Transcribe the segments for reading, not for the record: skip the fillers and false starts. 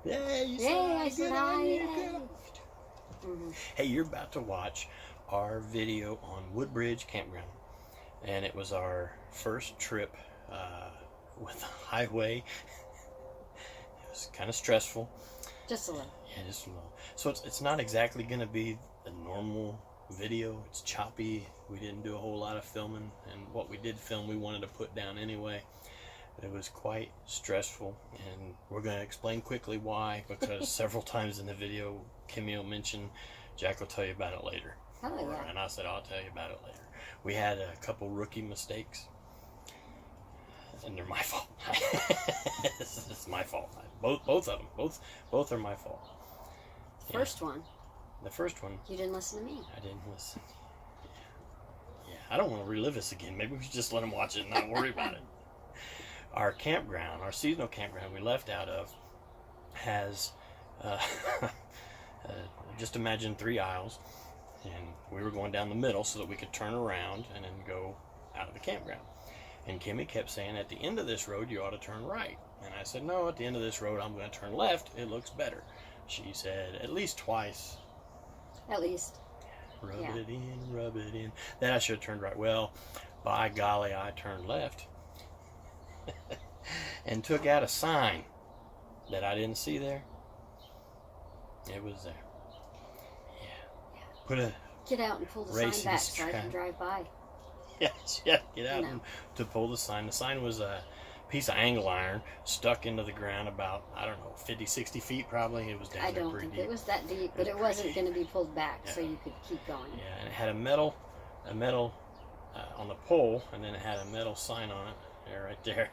Yay, you Yay, I said hi. Hey, you're about to watch our video on Woodbridge Campground. And it was our first trip with the highway. It was kind of stressful. Just a little. Yeah, just a little. So it's not exactly going to be a normal video. It's choppy. We didn't do a whole lot of filming, and what we did film we wanted to put down anyway. But it was quite stressful, and we're going to explain quickly why, because several times in the video Kimmy will mention, Jack will tell you about it later. Oh, yeah. And I said, I'll tell you about it later. We had a couple rookie mistakes, and they're my fault. It's my fault. Both of them. Both are my fault. First one. The first one. You didn't listen to me. I didn't listen. Yeah. I don't want to relive this again. Maybe we should just let them watch it and not worry about it. Our campground, our seasonal campground we left out of, has just imagine 3 aisles. And we were going down the middle so that we could turn around and then go out of the campground. And Kimmy kept saying, at the end of this road, you ought to turn right. And I said, no, at the end of this road, I'm going to turn left. It looks better. She said, at least twice. At least. Rub it in, rub it in. Then I should have turned right. Well, by golly, I turned left. And took out a sign that I didn't see there. It was there. Put a get out and pull the sign back so I can drive by. Yes, yeah, get out and to pull the sign. The sign was a piece of angle iron stuck into the ground about, I don't know, 50, 60 feet probably. It was down I there don't pretty think deep. it was that deep, but it wasn't going to be pulled back, so you could keep going. Yeah, and it had a metal on the pole, and then it had a metal sign on it, there, right there.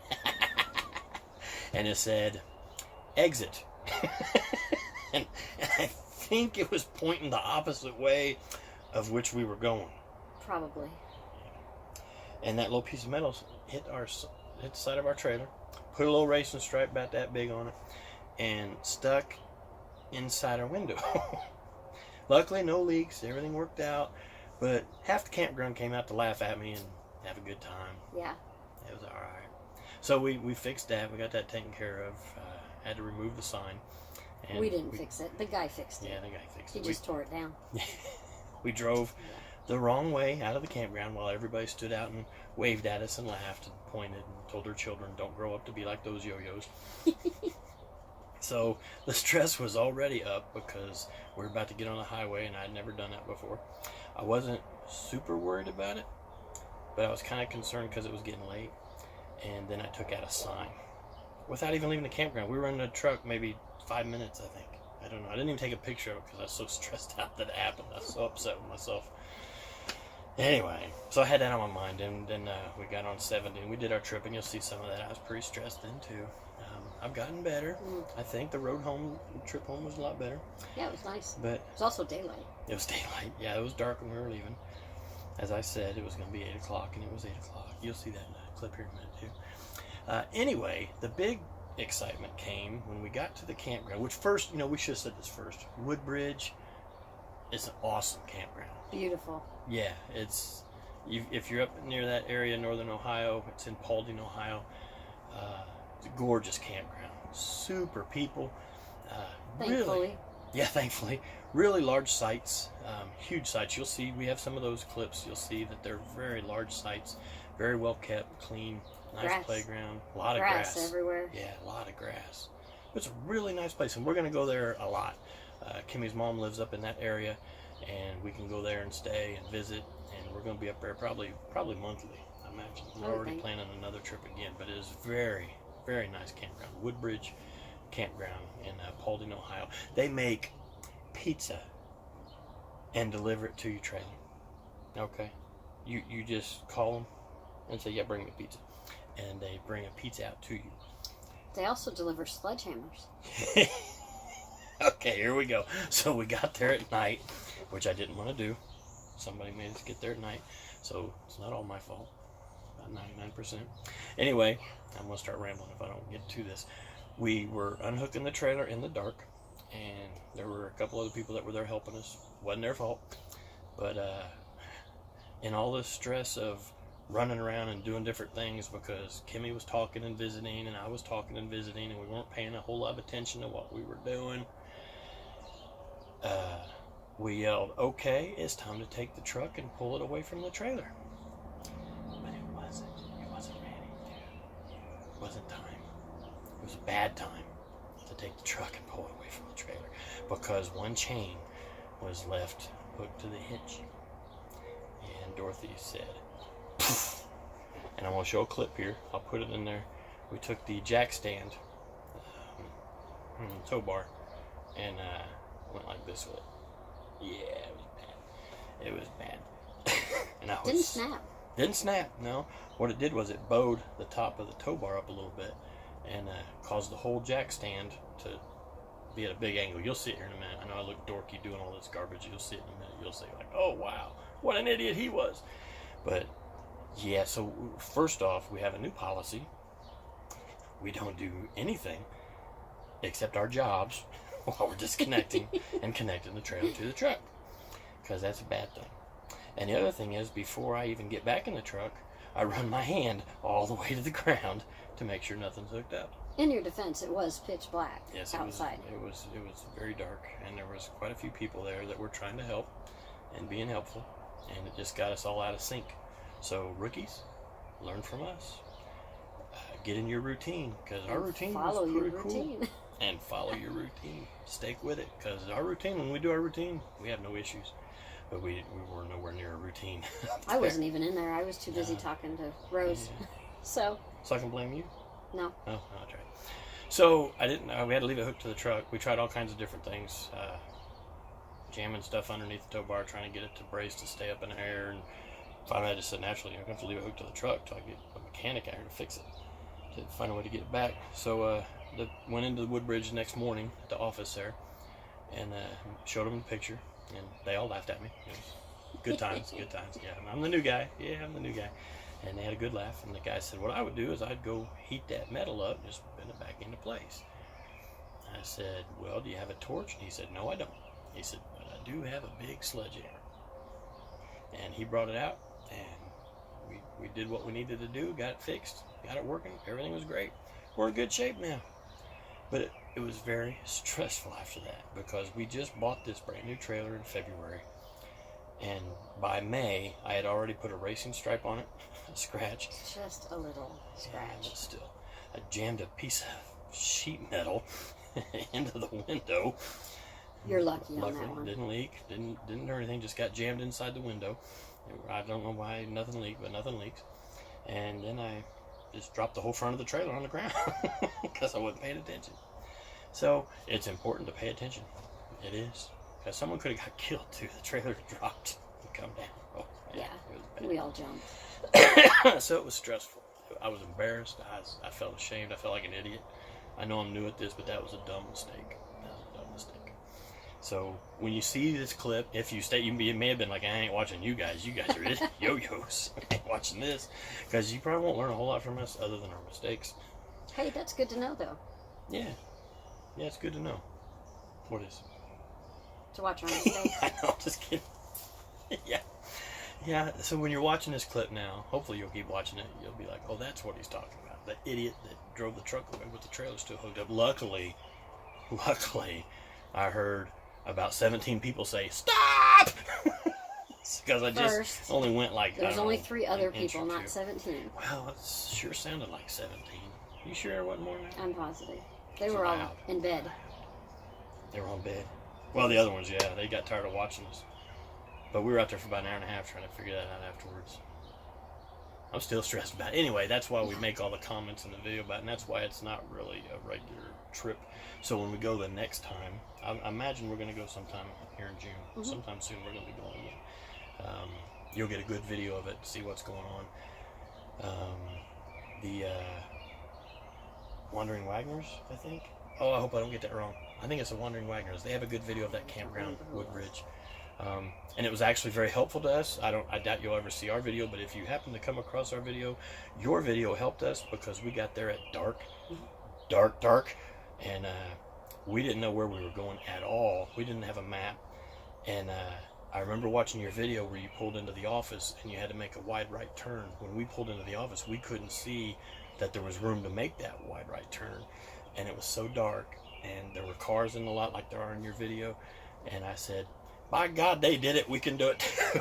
And it said, exit. and I think it was pointing the opposite way of which we were going. Probably. And that little piece of metal hit the side of our trailer, put a little racing stripe about that big on it, and stuck inside our window. Luckily, no leaks. Everything worked out. But half the campground came out to laugh at me and have a good time. Yeah. It was all right. So we fixed that. We got that taken care of. Had to remove the sign. And we didn't fix it. The guy fixed it. Yeah, the guy fixed it. He just tore it down. We drove the wrong way out of the campground while everybody stood out and waved at us and laughed and pointed and told their children, don't grow up to be like those yo-yos. So the stress was already up because we're about to get on the highway, and I had never done that before. I wasn't super worried about it, but I was kind of concerned because it was getting late. And then I took out a sign without even leaving the campground. We were in the truck maybe 5 minutes, I think. I don't know. I didn't even take a picture of it because I was so stressed out that it happened. I was so upset with myself. Anyway, so I had that on my mind, and then we got on 70, and we did our trip, and you'll see some of that. I was pretty stressed then, too. I've gotten better. I think the trip home was a lot better. Yeah, it was nice. But it was also daylight. It was daylight. Yeah, it was dark when we were leaving. As I said, it was going to be 8 o'clock, and it was 8 o'clock. You'll see that in a clip here in a minute, too. Anyway, the big excitement came when we got to the campground, which first, we should have said this first. Woodbridge is an awesome campground. Beautiful. Yeah, it's if you're up near that area, northern Ohio, it's in Paulding, Ohio. It's a gorgeous campground. Super people. Thankfully. Thankfully. Really large sites, huge sites. You'll see, we have some of those clips. You'll see that they're very large sites, very well kept, clean, nice playground, a lot of grass. Grass everywhere. Yeah, a lot of grass. It's a really nice place, and we're going to go there a lot. Kimmy's mom lives up in that area, and we can go there and stay and visit, and we're going to be up there probably monthly, I imagine. We're already planning another trip again, but it is very, very nice campground. Woodbridge Campground in Paulding, Ohio. They make pizza and deliver it to your trailer. Okay? You just call them and say, yeah, bring me pizza. And they bring a pizza out to you. They also deliver sledgehammers. Okay, here we go. So we got there at night, which I didn't want to do. Somebody made us get there at night. So it's not all my fault. About 99%. Anyway, I'm going to start rambling if I don't get to this. We were unhooking the trailer in the dark, and there were a couple other people that were there helping us. Wasn't their fault. But in all the stress of running around and doing different things because Kimmy was talking and visiting, and I was talking and visiting, and we weren't paying a whole lot of attention to what we were doing. We yelled, "Okay, it's time to take the truck and pull it away from the trailer." But it wasn't ready, dude. It wasn't time. It was a bad time to take the truck and pull it away from the trailer because one chain was left hooked to the hitch. And Dorothy said, "Poof." And I'm going to show a clip here. I'll put it in there. We took the jack stand, tow bar, and went like this with it. Yeah, it was bad. It was bad. And Didn't snap, no. What it did was it bowed the top of the tow bar up a little bit and caused the whole jack stand to be at a big angle. You'll see it here in a minute. I know I look dorky doing all this garbage. You'll see it in a minute. You'll say like, "Oh, wow, what an idiot he was." But yeah, so first off, we have a new policy. We don't do anything except our jobs while we're disconnecting and connecting the trailer to the truck, because that's a bad thing. And the other thing is, before I even get back in the truck, I run my hand all the way to the ground to make sure nothing's hooked up. In your defense, it was pitch black outside. It was very dark, and there was quite a few people there that were trying to help and being helpful, and it just got us all out of sync. So rookies, learn from us. Get in your routine, because our routine was pretty cool. And follow your routine. Stick with it, because our routine, when we do our routine, we have no issues. But we were nowhere near a routine. I wasn't even in there. I was too busy talking to Rose. Yeah. So I can blame you? No. Oh, no, that's right. So we had to leave it hooked to the truck. We tried all kinds of different things. Jamming stuff underneath the tow bar, trying to get it to brace to stay up in the air. And finally I just said, naturally, I'm going to have to leave it hooked to the truck till I get a mechanic out here to fix it. To find a way to get it back. So went into the Woodbridge the next morning at the office there and showed them the picture, and they all laughed at me. It was good times, good times. Yeah, I'm the new guy. Yeah, I'm the new guy. And they had a good laugh, and the guy said, "What I would do is I'd go heat that metal up and just put it back into place." I said, "Well, do you have a torch?" And he said, "No, I don't." He said, "But I do have a big sledgehammer." And he brought it out, and we did what we needed to do, got it fixed, got it working, everything was great. We're in good shape now. But it was very stressful after that, because we just bought this brand new trailer in February, and by May I had already put a racing stripe on it, a scratch. Just a little scratch. Yeah, but still, I jammed a piece of sheet metal into the window. You're lucky on that one. Didn't leak, didn't do anything, just got jammed inside the window. I don't know why nothing leaked, but nothing leaks. And then I just dropped the whole front of the trailer on the ground because I wasn't paying attention. So it's important to pay attention. It is, because someone could have got killed too. The trailer dropped and come down. Oh, man, yeah, we all jumped. So it was stressful. I was embarrassed. I felt ashamed. I felt like an idiot. I know I'm new at this, but that was a dumb mistake. That was a dumb mistake. So when you see this clip, if you stay, you may have been like, "I ain't watching you guys. You guys are yo-yos. I ain't watching this," because you probably won't learn a whole lot from us other than our mistakes. Hey, that's good to know, though. Yeah, it's good to know. What is? To watch our mistakes. I know, just kidding. Yeah. So when you're watching this clip now, hopefully you'll keep watching it. You'll be like, "Oh, that's what he's talking about. The idiot that drove the truck away with the trailer still hooked up." Luckily, I heard about 17 people say, "Stop!" Because I just only went like, There's only 3 other people, not 17. Well, it sure sounded like 17. You sure it wasn't more than that? I'm positive. They were all in bed. They were on bed. Well, the other ones, yeah, they got tired of watching us. But we were out there for about an hour and a half trying to figure that out afterwards. I'm still stressed about it. Anyway, that's why we make all the comments in the video about it, and that's why it's not really a regular trip. So when we go the next time, I imagine we're going to go sometime here in June. Mm-hmm. Sometime soon we're going to be going again. You'll get a good video of it, see what's going on. The Wandering Wagoners, I think. Oh, I hope I don't get that wrong. I think it's the Wandering Wagoners. They have a good video of that campground, Woodbridge. And it was actually very helpful to us. I doubt you'll ever see our video, but if you happen to come across our video, your video helped us because we got there at dark, and we didn't know where we were going at all. We didn't have a map, and I remember watching your video where you pulled into the office and you had to make a wide right turn. When we pulled into the office, we couldn't see that there was room to make that wide right turn, and it was so dark, and there were cars in the lot like there are in your video, and I said, by God, they did it, we can do it too.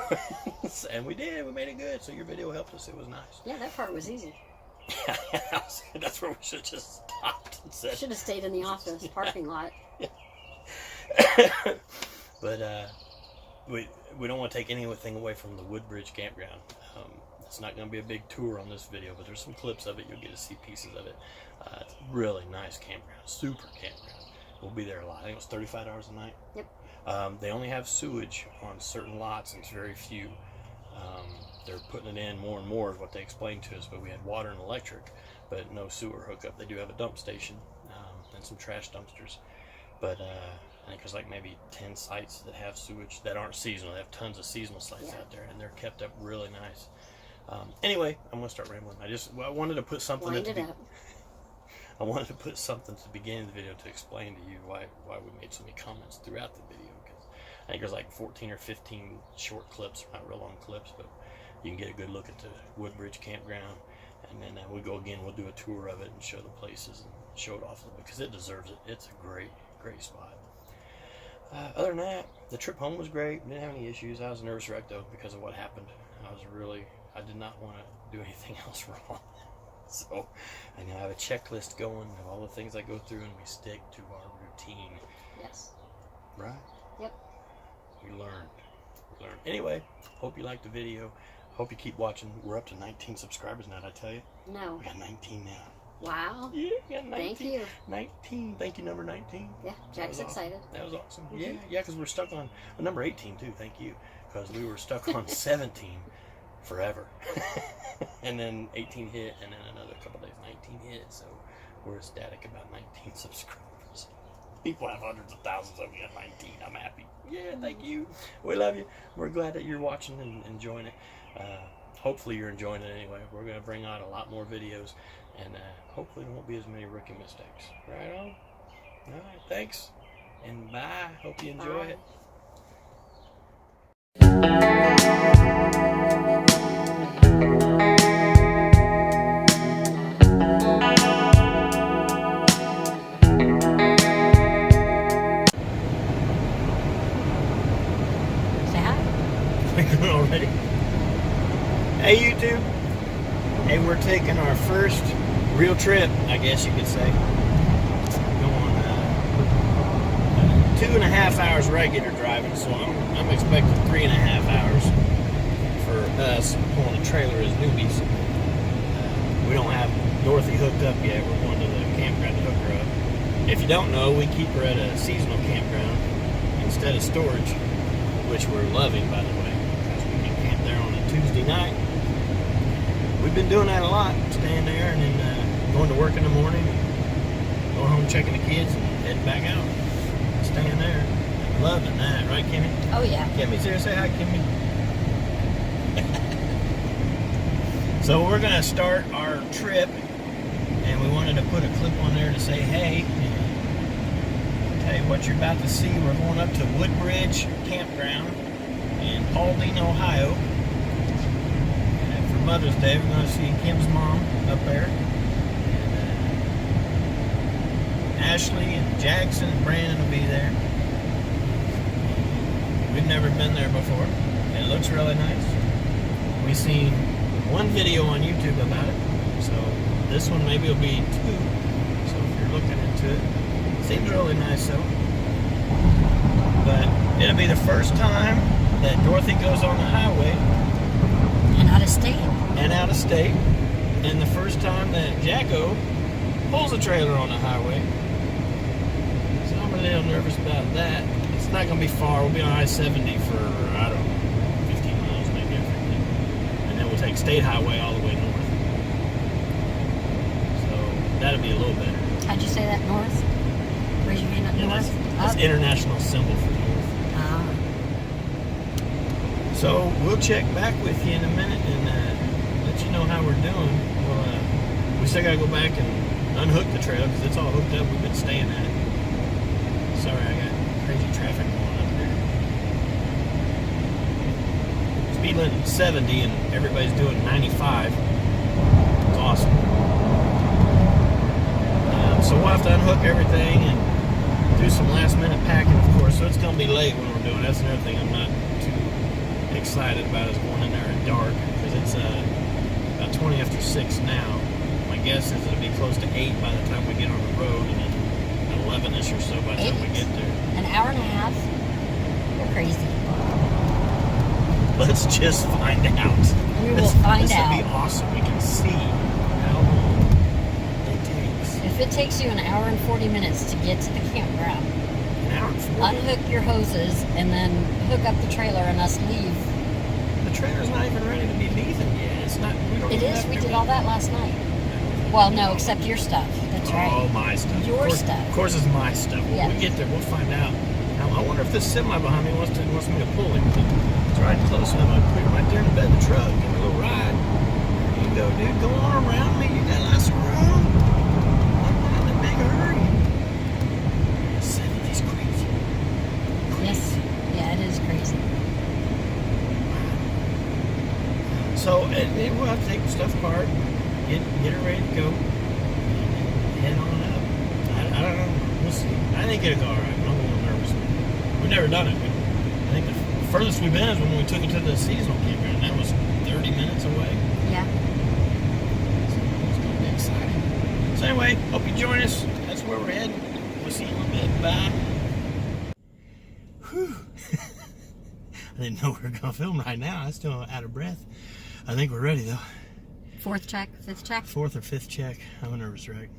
And we did, we made it good. So your video helped us. It was nice. Yeah, that part was easy. That's where we should have just stopped and said, should have stayed in the office parking lot. But we don't want to take anything away from the Woodbridge Campground. It's not going to be a big tour on this video, but there's some clips of it. You'll get to see pieces of it. It's a really nice campground, super campground. We'll be there a lot. I think it was $35 a night. Yep. They only have sewage on certain lots, and it's very few. They're putting it in more and more, is what they explained to us. But we had water and electric, but no sewer hookup. They do have a dump station and some trash dumpsters. But I think there's like maybe 10 sites that have sewage that aren't seasonal. They have tons of seasonal sites out there, and they're kept up really nice. Anyway, I'm gonna start rambling. I wanted to put something. I wanted to put something to the beginning of the video to explain to you why we made so many comments throughout the video. Because I think there's like 14 or 15 short clips, not real long clips, but you can get a good look at the Woodbridge Campground. And then we go again. We'll do a tour of it and show the places and show it off a little bit because it deserves it. It's a great spot. Other than that, the trip home was great. Didn't have any issues. I was a nervous wreck though because of what happened. I did not want to do anything else wrong. So I now have a checklist going of all the things I go through, and we stick to our routine. Yes. Right? Yep. We learned. Anyway, hope you liked the video. Hope you keep watching. We're up to 19 subscribers now, did I tell you? No. We got 19 now. Wow. Yeah, we got 19. Thank you. 19. Thank you, number 19. Yeah, Jack's excited. Awesome. That was awesome. Mm-hmm. Yeah, because we're stuck on number 18 too. Thank you, because we were stuck on 17 forever, and then 18 hit, and then another couple days 19 hit. So we're ecstatic about 19 subscribers. People have hundreds of thousands of you at 19. I'm happy. Yeah, thank you. We love you. We're glad that you're watching and enjoying it. Hopefully you're enjoying it anyway. We're going to bring out a lot more videos, and hopefully there won't be as many rookie mistakes. Right on? All right, thanks, and bye. Hope you enjoy it. Say hi. Already? Hey YouTube. Hey, we're taking our first real trip, I guess you could say. Going 2.5 hours regular driving, so I'm expecting 3.5 hours for us pulling a trailer as newbies. We don't have Dorothy hooked up yet. We're going to the campground to hook her up. If you don't know, we keep her at a seasonal campground instead of storage, which we're loving, by the way, because we can camp there on a Tuesday night. We've been doing that a lot, staying there and then going to work in the morning, going home checking the kids, and heading back out, staying there. Loving that, right, Kimmy? Oh, yeah. Kimmy's here. Say hi, Kimmy. So we're going to start our trip, and we wanted to put a clip on there to say, hey, tell you what you're about to see. We're going up to Woodbridge Campground in Paulding, Ohio. And for Mother's Day, we're going to see Kim's mom up there. And, Ashley and Jackson and Brandon will be there. We've never been there before. It looks really nice. We've seen one video on YouTube about it, so this one maybe will be 2. So if you're looking into it, it seems really nice though. But it'll be the first time that Dorothy goes on the highway. And out of state. And the first time that Jacko pulls a trailer on the highway. So I'm a little nervous about that. It's not going to be far. We'll be on I-70 for, I don't know, 15 miles maybe, I think. And then we'll take State Highway all the way north. So that'll be a little better. How'd you say that, north? Raise your hand up, north? That's international symbol for north. So we'll check back with you in a minute and let you know how we're doing. We still got to go back and unhook the trailer because it's all hooked up. We've been staying at it. Sorry, I got crazy traffic going up there. speed limit 70 and everybody's doing 95. It's awesome. So we'll have to unhook everything and do some last minute packing, of course. So it's going to be late when we're doing it. That's another thing I'm not too excited about, is going in there at dark, because it's about 20 after 6 now. My guess is it'll be close to 8 by the time we get on the road, and then 11ish or so by the time we get there. An hour and a half? You're crazy. Let's just find out. We will find out. This will be awesome. We can see how long it takes. If it takes you an hour and 40 minutes to get to the campground, An hour and 40? unhook your hoses and then hook up the trailer and us leave. The trailer's not even ready to be leaving yet. It's not. It is. We did all that last night. Well, no, except your stuff. That's right. All my stuff. Your stuff. Of course, it's my stuff. When Yes. we get there, we'll find out. Now, I wonder if this semi behind me wants me to pull him. It's right close enough. I put him right there in the bed of the truck. Give him a little ride. There you go, dude. Go on around me. You got lots of room. I'm not in a big hurry. 70's crazy. Yes. Yeah, it is crazy. So we'll have to take the stuff apart, get it ready to go, and head on up. I don't know. We'll see. I think it'll go all right. I'm a little nervous. We've never done it. I think the furthest we've been is when we took it to the seasonal campground. That was 30 minutes away. Yeah. So it's going to be exciting. So anyway, hope you join us. That's where we're heading. We'll see you in a little bit. Bye. Whew. I didn't know we were going to film right now. I'm still out of breath. I think we're ready, though. 4th check, 5th check? 4th or 5th check. I'm a nervous wreck.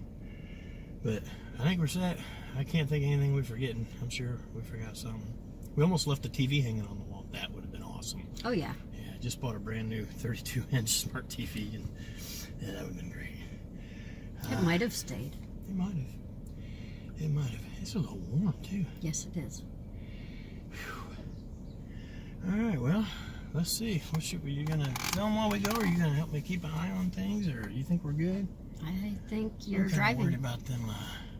But I think we're set. I can't think of anything we're forgetting. I'm sure we forgot something. We almost left the TV hanging on the wall. That would have been awesome. Oh, yeah. Yeah, I just bought a brand new 32-inch smart TV, and yeah, that would have been great. It might have stayed. It might have. It might have. It's a little warm, too. Yes, it is. All right, well, let's see. What should we? You gonna film while we go, or are you gonna help me keep an eye on things, or you think we're good? I think you're I'm kinda driving. worried about them.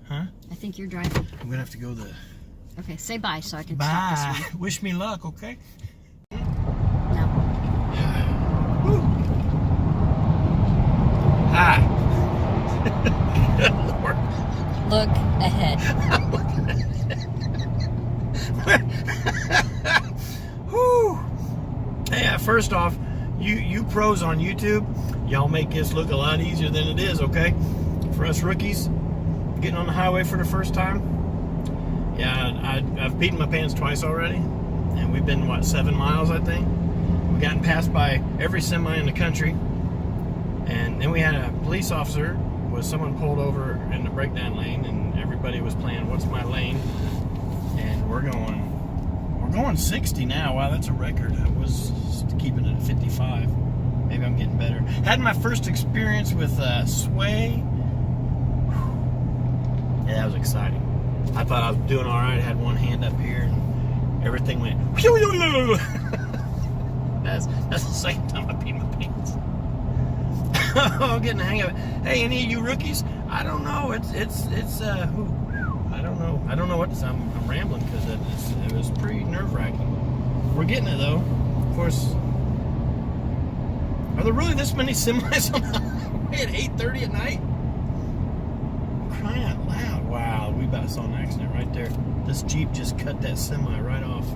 Huh? I think you're driving. I'm gonna have to go the. Okay, say bye so I can stop this Bye. one. Wish me luck, okay? No. Woo. Hi. Good Lord. Look ahead. Whew. Hey, first off, you pros on YouTube, y'all make this look a lot easier than it is, okay? For us rookies, getting on the highway for the first time, yeah, I've peed in my pants twice already, and we've been, what, 7 miles, I think? We've gotten passed by every semi in the country, and then we had a police officer, someone pulled over in the breakdown lane, and everybody was playing What's My Lane, and we're going 60 now. Wow, that's a record. I was keeping it at 55. Maybe I'm getting better. Had my first experience with Sway. Yeah, that was exciting. I thought I was doing all right. I had one hand up here, and everything went. That's the second time I peed my pants. I'm getting the hang of it. Hey, any of you rookies? I don't know. It's I don't know. I don't know what to say. I'm rambling because it was pretty nerve-wracking. We're getting it though. Of course. Are there really this many semis on the highway at 8:30 at night? I'm crying out loud! Wow, we about saw an accident right there. This Jeep just cut that semi right off.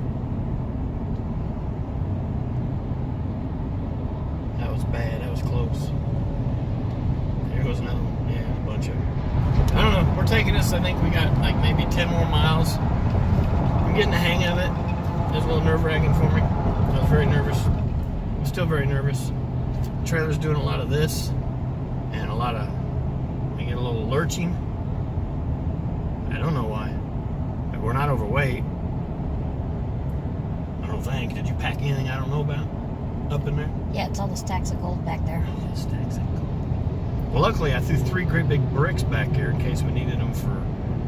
That was bad. That was close. There goes another one. Yeah, a bunch of them. I don't know. We're taking this. I think we got like maybe 10 more miles. I'm getting the hang of it. It was a little nerve-wracking for me. I was very nervous. I'm still very nervous. The trailer's doing a lot of this, and a lot of. I get a little lurching. I don't know why. But we're not overweight. I don't think. Did you pack anything I don't know about up in there? Yeah, it's all the stacks of gold back there. Stacks of gold. Well, luckily I threw 3 great big bricks back here in case we needed them for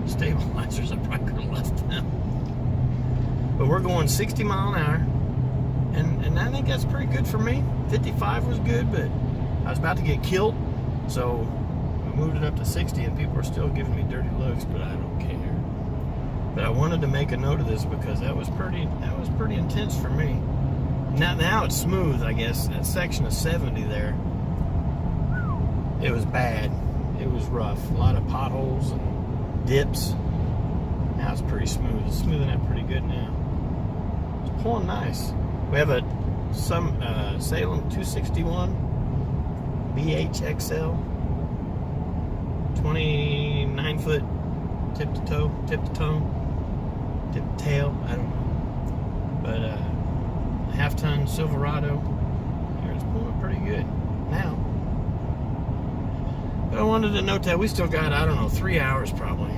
stabilizers. I probably could have left them. But we're going 60 mile an hour, and I think that's pretty good for me. 55 was good, but I was about to get killed, so I moved it up to 60, and people are still giving me dirty looks, but I don't care. But I wanted to make a note of this because that was pretty intense for me. Now it's smooth, I guess. That section of 70 there, it was bad. It was rough. A lot of potholes and dips. Now it's pretty smooth. It's smoothing out pretty good now. It's pulling nice. We have some Salem 261 BHXL, 29 foot tip to tail, I don't know. But half-ton Silverado, it's pulling pretty good now. But I wanted to note that we still got, I don't know, 3 hours probably,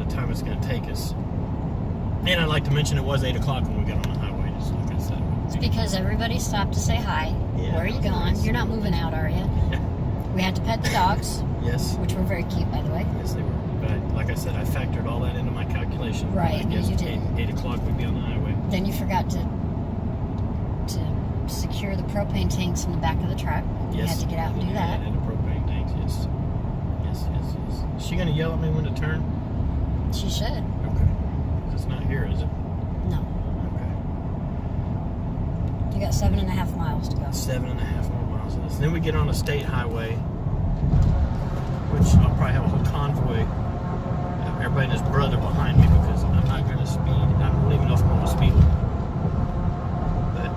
the time it's going to take us. And I'd like to mention it was 8 o'clock when we got on the highway, just like I said. It's because everybody stopped to say hi. Yeah, where are you going? nice. You're not moving out, are you? We had to pet the dogs. Yes. Which were very cute, by the way. Yes, they were. But like I said, I factored all that into my calculation. Right, I guess you did. 8 o'clock we'd be on the highway. Then you forgot to secure the propane tanks in the back of the truck. You Yes. had to get out and do that. And the propane tanks, yes. Yes. Is she going to yell at me when to turn? She should. Okay. It's not here, is it? No. Okay. You got 7.5 miles to go. 7.5 more miles of this. Then we get on a state highway, which I'll probably have a whole convoy. Everybody and his brother behind me because I'm not going to speed. I don't even know if I'm going to speed. But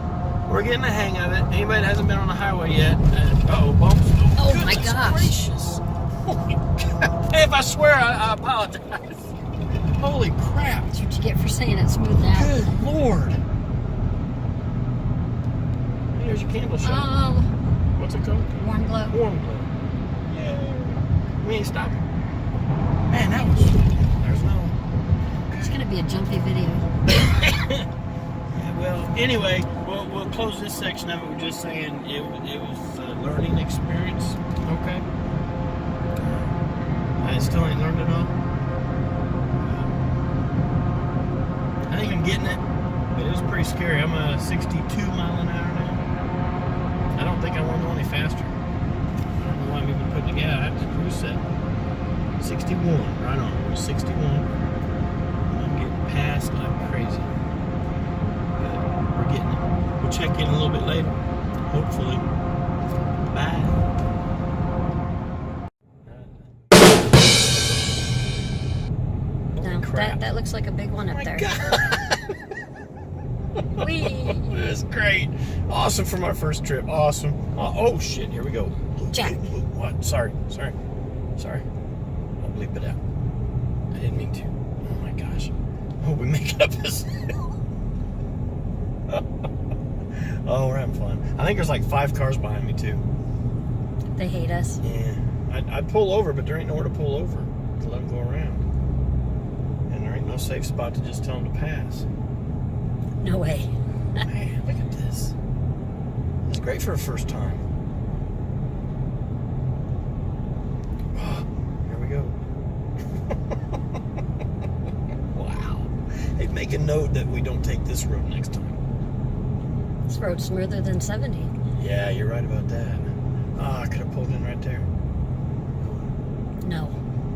we're getting the hang of it. Anybody that hasn't been on the highway yet, uh-oh, bumps. Oh my Goodness gosh. gracious. Holy God. Hey, if I swear, I apologize. Holy crap. That's what you get for saying it smooth now. Good Lord. Here's your candle shot. What's it called? Warm glow. Warm glow. Yeah. We ain't stopping. Man, that was... There's no... It's going to be a jumpy video. Yeah, well, anyway, we'll close this section of it. We're just saying it was a learning experience. Okay. I still ain't learned it all. I think I'm getting it, but it was pretty scary. I'm a 62 mile an hour now. I don't think I want to go any faster. I don't know why I'm even putting the gas. I have to cruise set 61, right on. We're 61. I'm getting past like crazy. But we're getting it. We'll check in a little bit later. Hopefully. Bye. No, crap. that looks like a big one up My there. God. Whee! That's great. Awesome for my first trip. Awesome. Oh shit, here we go. Jack. What? Sorry. I'll bleep it out. I didn't mean to. Oh my gosh. I hope we make it up this hill. Oh, we're having fun. I think there's like 5 cars behind me too. They hate us. Yeah. I'd pull over, but there ain't nowhere to pull over to let them go around. And there ain't no safe spot to just tell them to pass. No way. Man, look at this. It's great for a first time. Here we go. Wow. Hey, make a note that we don't take this road next time. This road's smoother than 70. Yeah, you're right about that. Oh, I could have pulled in right there. No.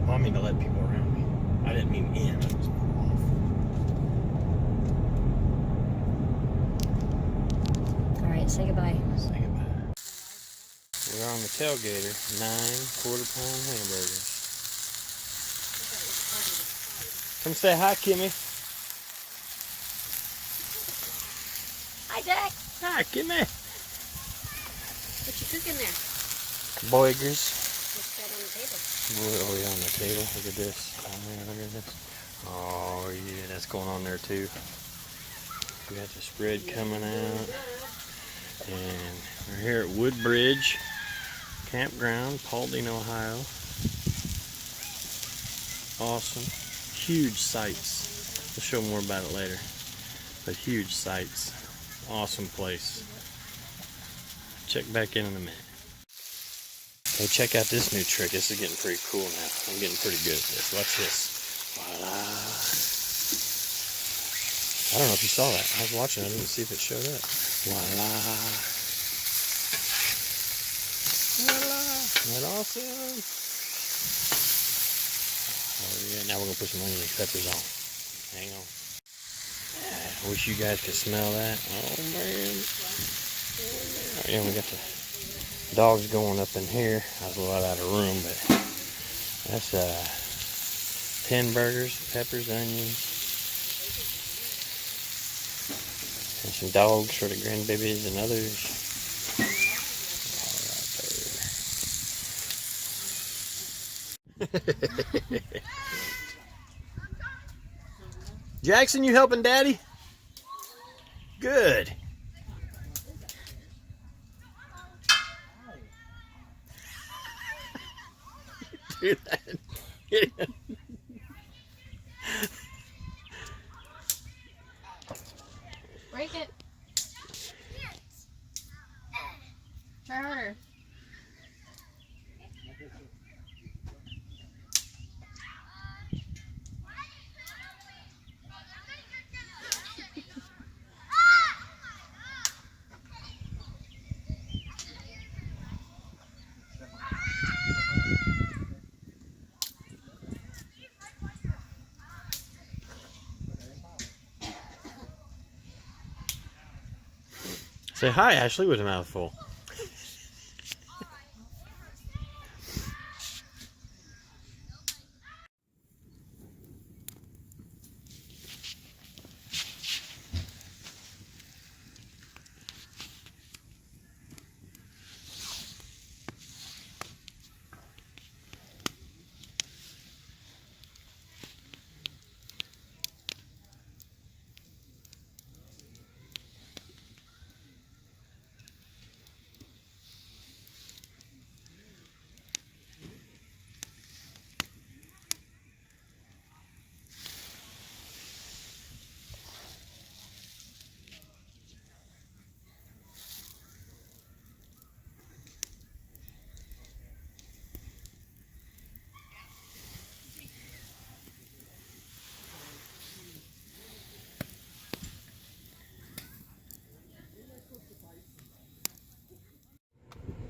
Well, I mean to let people around me. I didn't mean in. I just pull off. All right, say goodbye. Say goodbye. We're on the tailgater. 9 quarter-pound hamburgers. Come say hi, Kimmy. Hi, Jack. Hi, Kimmy. What you cooking there? Boigers. What's that on the table? Oh, yeah, on the table. Look at this. Oh, man, look at this. Oh, yeah, that's going on there, too. We got the spread coming out. And we're here at Woodbridge Campground, Paulding, Ohio. Awesome. Huge sights. We'll show more about it later. But huge sights. Awesome place. Check back in a minute. Okay, check out this new trick. This is getting pretty cool now. I'm getting pretty good at this. Watch this. Voila. I don't know if you saw that. I was watching. I didn't see if it showed up. Voila. Voila. Isn't that awesome? Oh yeah. Now we're going to put some onion and peppers on. Hang on. Yeah. I wish you guys could smell that. Oh man. Yeah, we got the dogs going up in here. I was a lot out of room, but that's 10 burgers, peppers, onions, and some dogs for the grandbabies and others. All right there. Jackson, you helping Daddy? Good. Do that. Break it. Try harder. Say hi, Ashley, with a mouthful.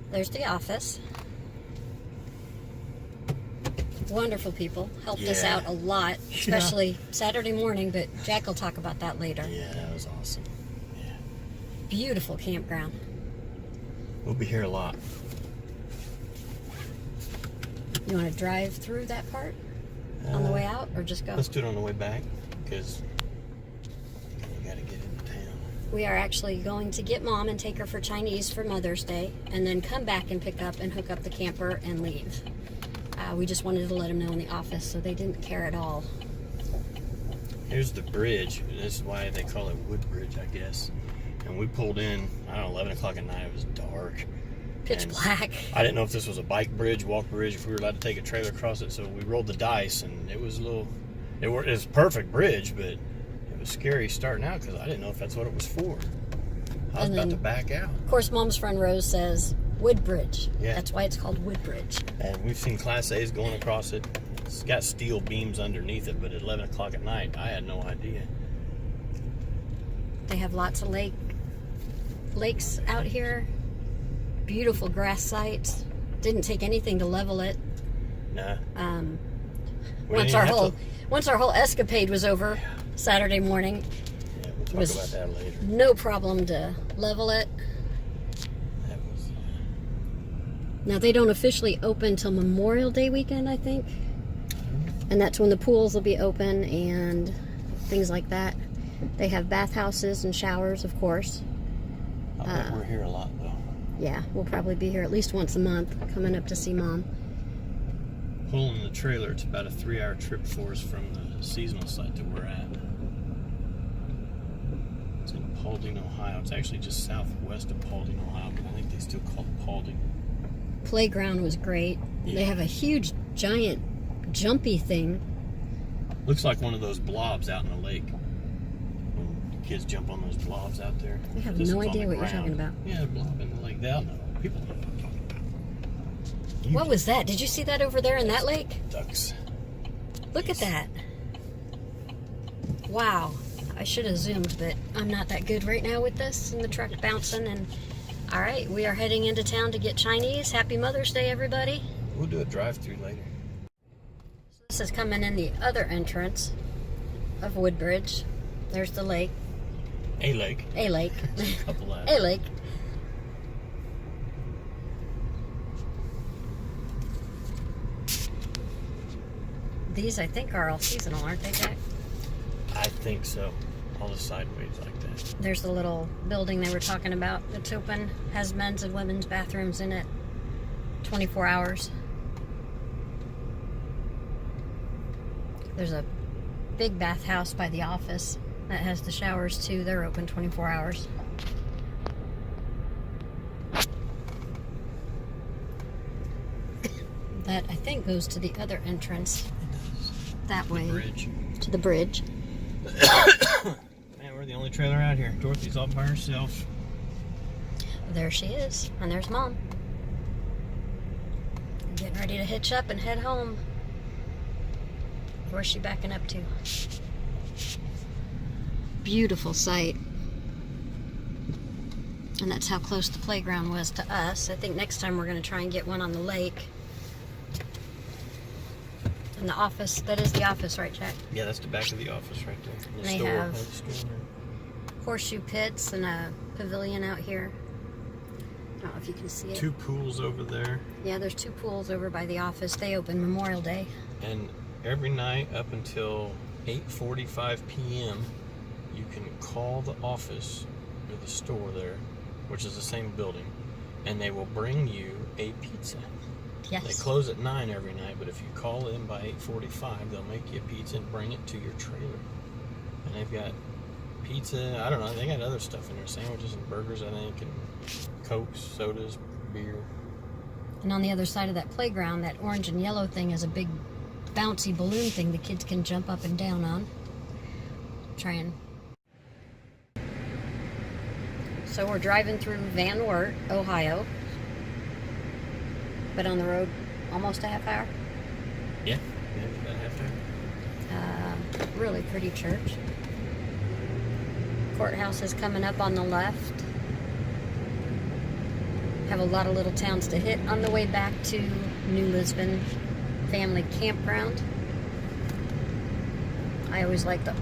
There's the office. Wonderful people. Helped us Yeah. out a lot, especially Saturday morning, but Jack will talk about that later. Yeah, that was awesome. Yeah. Beautiful campground. We'll be here a lot. You want to drive through that part on the way out, or just go? Let's do it on the way back, because we gotta get into town. We are actually going to get Mom and take her for Chinese for Mother's Day, and then come back and pick up and hook up the camper and leave. We just wanted to let them know in the office, so they didn't care at all. Here's the bridge. This is why they call it Woodbridge, I guess. And we pulled in, I don't know, 11 o'clock at night. It was dark. Pitch And black. I didn't know if this was a bike bridge, walk bridge, if we were allowed to take a trailer across it. So we rolled the dice, and it was a little, it was a perfect bridge, but it was scary starting out because I didn't know if that's what it was for. I was about to back out. Of course, Mom's friend Rose says Woodbridge. Yeah. That's why it's called Woodbridge. And we've seen Class A's going across it. It's got steel beams underneath it, but at 11 o'clock at night, I had no idea. They have lots of lakes out here. Beautiful grass sites. Didn't take anything to level it. Nah. Once our whole escapade was over Saturday morning, Yeah, we'll talk was about that later. no problem to level it. That was... Now they don't officially open till Memorial Day weekend, I think. And that's when the pools will be open and things like that. They have bathhouses and showers, of course. I bet we're here a lot, though. Yeah, we'll probably be here at least once a month, coming up to see Mom. Pulling the trailer, it's about a 3-hour trip for us from the seasonal site that we're at. It's in Paulding, Ohio. It's actually just southwest of Paulding, Ohio, but I think they still call it Paulding. Playground was great. Yeah. They have a huge, giant, jumpy thing. Looks like one of those blobs out in the lake. When kids jump on those blobs out there. I have This no one's on idea the what you're talking ground. about. Yeah, a blob in the lake. They all know. People know what I'm talking about. What was that? Did you see that over there in that lake? Ducks. Look at that. Wow. I should have zoomed, but I'm not that good right now with this and the truck bouncing. And all right, we are heading into town to get Chinese. Happy Mother's Day, everybody. We'll do a drive-through later. This is coming in the other entrance of Woodbridge. There's the lake. A lake. A lake. A couple of A lake. These, I think, are all seasonal, aren't they, Jack? I think so. All the sideways like that. There's the little building they were talking about that's open, has men's and women's bathrooms in it, 24 hours. There's a big bathhouse by the office that has the showers too. They're open 24 hours. That, I think, goes to the other entrance. That way. Bridge. To the bridge. Man, we're the only trailer out here. Dorothy's all by herself. There she is. And there's Mom. Getting ready to hitch up and head home. Where's she backing up to? Beautiful sight. And that's how close the playground was to us. I think next time we're going to try and get one on the lake. And the office, that is the office, right, Jack? Yeah, that's the back of the office right there. The They store, have the store. horseshoe pits and a pavilion out here. I don't know if you can see it. 2 pools over there. Yeah, there's 2 pools over by the office. They open Memorial Day. And every night up until 8:45 p.m., you can call the office or the store there, which is the same building, and they will bring you a pizza. Yes. They close at 9 every night, but if you call in by 8:45, they'll make you a pizza and bring it to your trailer. And they've got pizza, I don't know, they got other stuff in there, sandwiches and burgers, I think, and Cokes, sodas, beer. And on the other side of that playground, that orange and yellow thing is a big bouncy balloon thing the kids can jump up and down on. So we're driving through Van Wert, Ohio. But on the road almost a half hour. Yeah, about half hour. Really pretty church. Courthouse is coming up on the left. Have a lot of little towns to hit on the way back to New Lisbon Family Campground. I always like the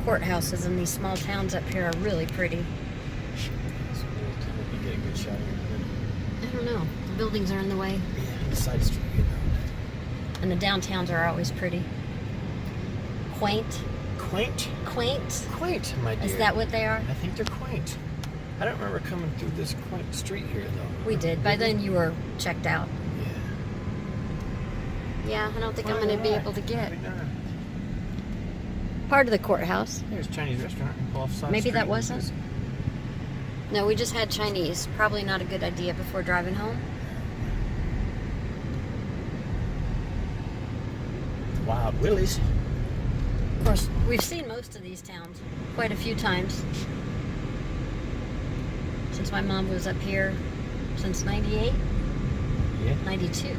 courthouses in these small towns up here are really pretty. So you get a good shot of it. I don't know. The buildings are in the way. Yeah, the side street, you know. And the downtowns are always pretty. Quaint. Quaint? Quaint. Quaint, my dear. Is that what they are? I think they're quaint. I don't remember coming through this quaint street here, though. We did. By then you were checked out. Yeah. Yeah, I don't think I'm going to be able to get Maybe not. part of the courthouse. There's a Chinese restaurant off side Maybe street. that wasn't. No, we just had Chinese. Probably not a good idea before driving home. Wild Willie's. Of course, we've seen most of these towns quite a few times. Since my mom was up here since 98? Yeah. 92.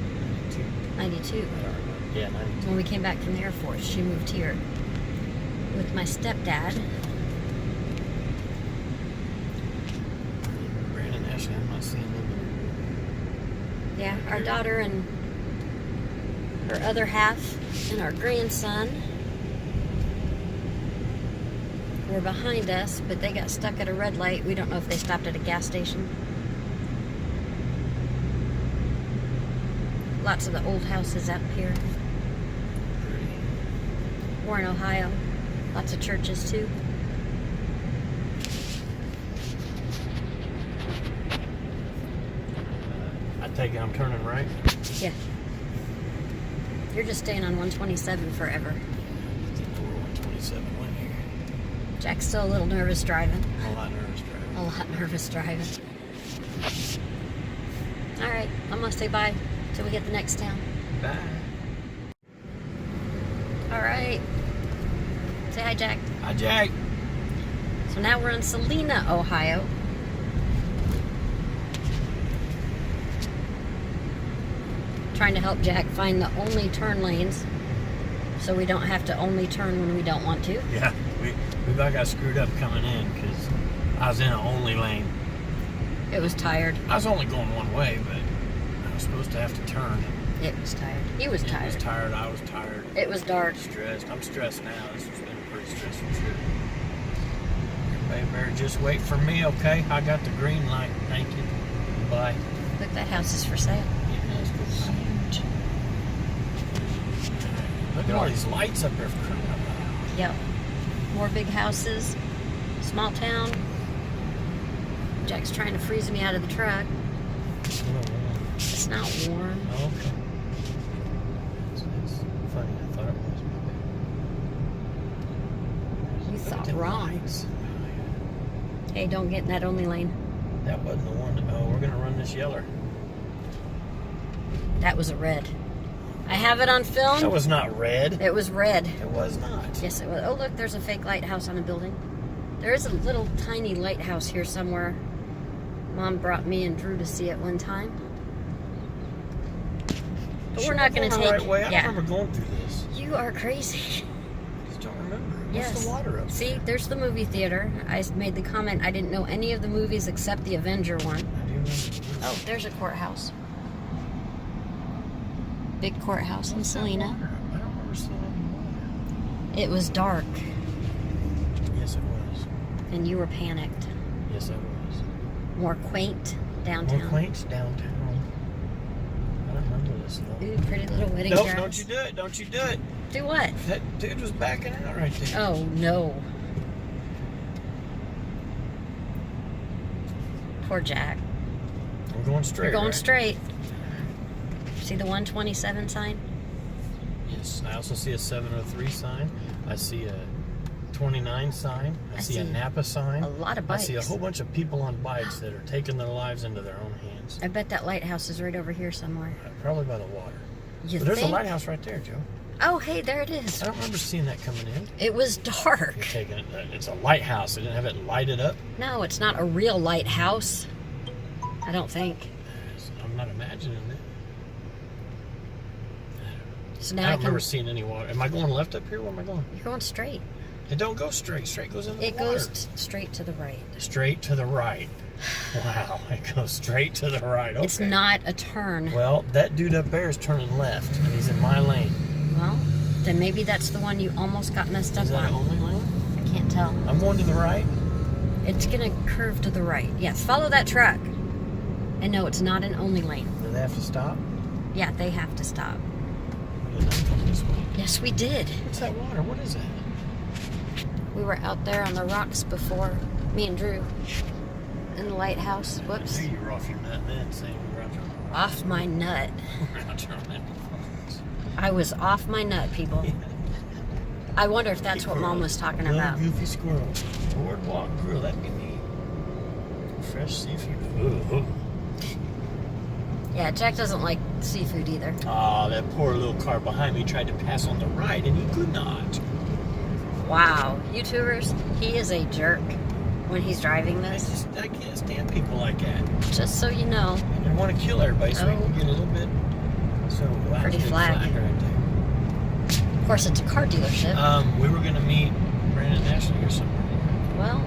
92. Yeah, 92. When we came back from the Air Force, she moved here with my stepdad. Brandon and Ashley, I'm not seeing them. Yeah, our daughter and her other half and our grandson were behind us, but they got stuck at a red light. We don't know if they stopped at a gas station. Lots of the old houses up here. We're in Ohio. Lots of churches too. I take it I'm turning right. Yeah. You're just staying on 127 forever. 127 went here. Jack's still a little nervous driving. I'm a lot nervous driving. A lot nervous driving. All right, I'm gonna stay by till we hit the next town. Bye. All right. Say hi, Jack. Hi, Jack. So now we're in Salina, Ohio. Trying to help Jack find the only turn lanes so we don't have to only turn when we don't want to. Yeah, we about got screwed up coming in because I was in an only lane. It was tired. I was only going one way, but I was supposed to have to turn. It was tired. He was He was tired. tired. I was tired. It was dark. Stressed. I'm stressed now. This has been a pretty stressful trip. They better just wait for me, okay? I got the green light. Thank you. Bye. Look, that house is for sale. Yeah, it's huge. Look at all these lights up there for crying out loud. Yep. More big houses. Small town. Jack's trying to freeze me out of the truck. It's a little warm. It's not warm. Oh, okay. It's funny. I thought it was. You Look at thought them wrong. lights. Hey, don't get in that only lane. That wasn't the one. Oh, we're going to run this yeller. That was a red. I have it on film. That was not red. It was red. It was not. Yes, it was. Oh, look, there's a fake lighthouse on a building. There is a little tiny lighthouse here somewhere. Mom brought me and Drew to see it one time. But we're not going to take... the right way. I yeah. remember going through this. You are crazy. I just don't remember. Yes. What's the water up See, there? there's the movie theater. I made the comment I didn't know any of the movies except the Avenger one. I do remember this. Oh, there's a courthouse. Big courthouse in What's that Salina. water? I don't remember seeing any water. It was dark, Yes, it was. and you were panicked. Yes, it was. More quaint downtown. More quaint downtown. I don't remember this though. Ooh, pretty little wedding Nope, dress. don't you do it. Don't you do it. Do what? That dude was backing out right there. Oh, no. Poor Jack. We're going straight. You're going right? straight. See the 127 sign? Yes. I also see a 703 sign. I see a 29 sign. I see a Napa sign. A lot of bikes. I see a whole bunch of people on bikes that are taking their lives into their own hands. I bet that lighthouse is right over here somewhere. Probably by the water. You But there's think? a lighthouse right there, Joe. Oh, hey, there it is. I don't remember seeing that coming in. It was dark. You're taking it. It's a lighthouse. They didn't have it lighted up. No, it's not a real lighthouse. I don't think. I'm not imagining it. So I now don't I can. remember seeing any water. Am I going left up here? Where am I going? You're going straight. It don't go straight. Straight goes into the It water. goes straight to the right. Straight to the right. Wow, it goes straight to the right. Okay. It's not a turn. Well, that dude up there is turning left, and he's in my lane. Well, then maybe that's the one you almost got messed up Is that on. only lane? I can't tell. I'm going to the right. It's gonna curve to the right. Yes, follow that truck. And no, it's not an only lane. Do they have to stop? Yeah, they have to stop. We did not come this way. Yes, we did. What's that water? What is that? We were out there on the rocks before, me and Drew, in the lighthouse. Whoops. I knew you were off your nut then, saying we were out there. Off my nut. We're out there on that performance. I was off my nut, people. I wonder if that's what Mom was talking Little about. goofy squirrel. Boardwalk grill. That'd be neat. Fresh seafood. Ooh. Yeah, Jack doesn't like seafood either. Ah, that poor little car behind me tried to pass on the right, and he could not. Wow. YouTubers, he is a jerk when he's driving this. I can't stand people like that. Just so you know. They want to kill everybody, so we Oh. can get a little bit. So wow, Pretty that's a big flag. right there. Of course, it's a car dealership. We were gonna meet Brandon Ashley or somewhere. Well,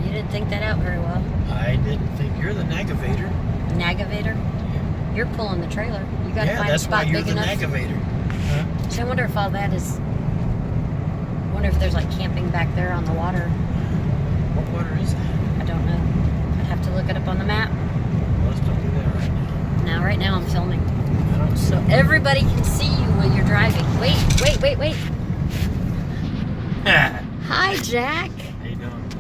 you didn't think that out very well. I didn't think you're the nagavator. Nagavator? You're pulling the trailer. You gotta Yeah, find a that's why spot you're big the enough. nagavator. Huh? So I wonder if all that is. I wonder if there's like camping back there on the water. What water is that? I don't know. I'd have to look it up on the map. Let's don't do that right now. Now, right now, I'm filming. I don't see. So everybody can see you when you're driving. Wait. Hi, Jack. How you doing?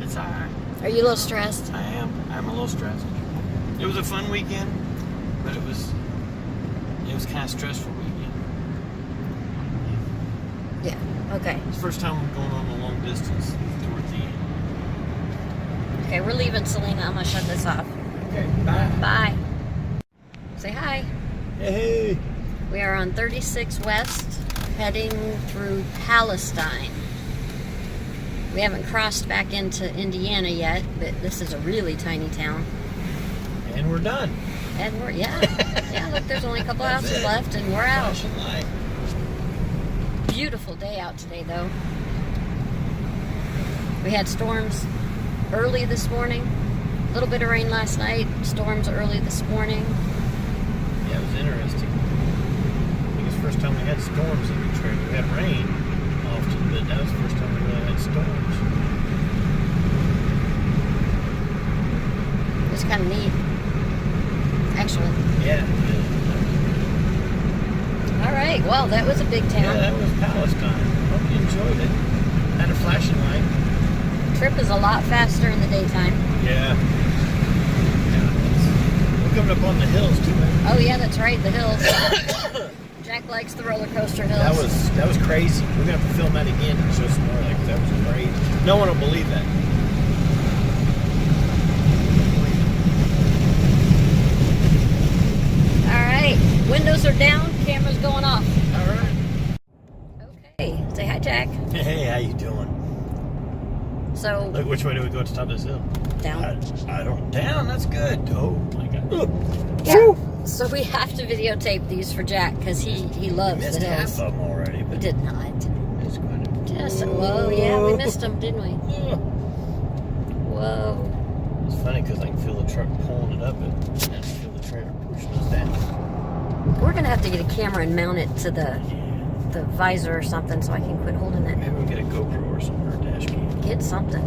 It's alright. Are you a little stressed? I am. I'm a little stressed. It was a fun weekend, but it was kind of stressful weekend. Yeah. Okay. It's the first time we're going on a long distance toward the end. Okay, we're leaving Selena. I'm gonna shut this off. Okay, bye. Bye. Say hi. Hey. We are on 36 West, heading through Palestine. We haven't crossed back into Indiana yet, but this is a really tiny town. And we're done. And we're, yeah, look, there's only a couple That's houses it. left, and we're out. Flashing light. Beautiful day out today, though. We had storms early this morning, a little bit of rain last night, storms early this morning. Yeah, it was interesting. I think it's the first time we had storms in the trailer. We had rain often, but that was the first time we really had storms. It's kind of neat, actually. Yeah. All right. Well, that was a big town. Yeah, that was Palestine. Hope you enjoyed it. Had a flashing light. Trip is a lot faster in the daytime. Yeah. We're coming up on the hills too, man. Oh yeah, that's right. The hills. Jack likes the roller coaster hills. That was crazy. We're gonna have to film that again and show some more. Like that was crazy. No one will believe that. All right. Windows are down. Camera's going off. All right. Okay. Say hi, Jack. Hey, how you doing? So Look, which way do we go to the top of this hill? down. I don't. Down. That's good. Oh my God. Yeah. So we have to videotape these for Jack because he loves Missed the half hills. of them already. We But did not. it's quite a... Just whoa, yeah, we missed them, didn't we? Whoa. It's funny because I can feel the truck pulling it up and I feel the trailer pushing us down. We're gonna have to get a camera and mount it to the visor or something so I can quit holding it. Maybe we'll get a GoPro or something, or a dash cam. Get something.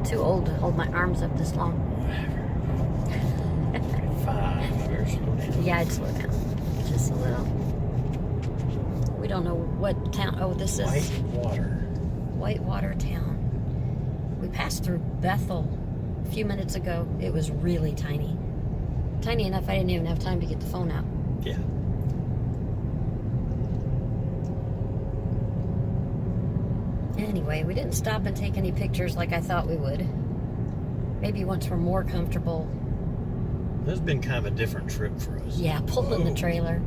Too old to hold my arms up this long. Five. I better slow down. Yeah, I'd slow down just a little. We don't know what town. Oh, this is Whitewater Town. We passed through Bethel a few minutes ago. It was really tiny. Tiny enough I didn't even have time to get the phone out. Yeah. Anyway, we didn't stop and take any pictures like I thought we would. Maybe once we're more comfortable. This has been kind of a different trip for us. Yeah, pulling the trailer.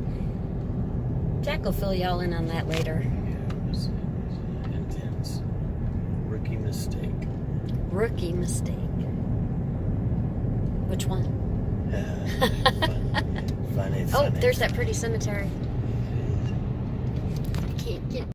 Jack will fill y'all in on that later. Yeah, it was intense. Rookie mistake. Rookie mistake. Which one? Funny. Oh, there's that pretty cemetery. Can't get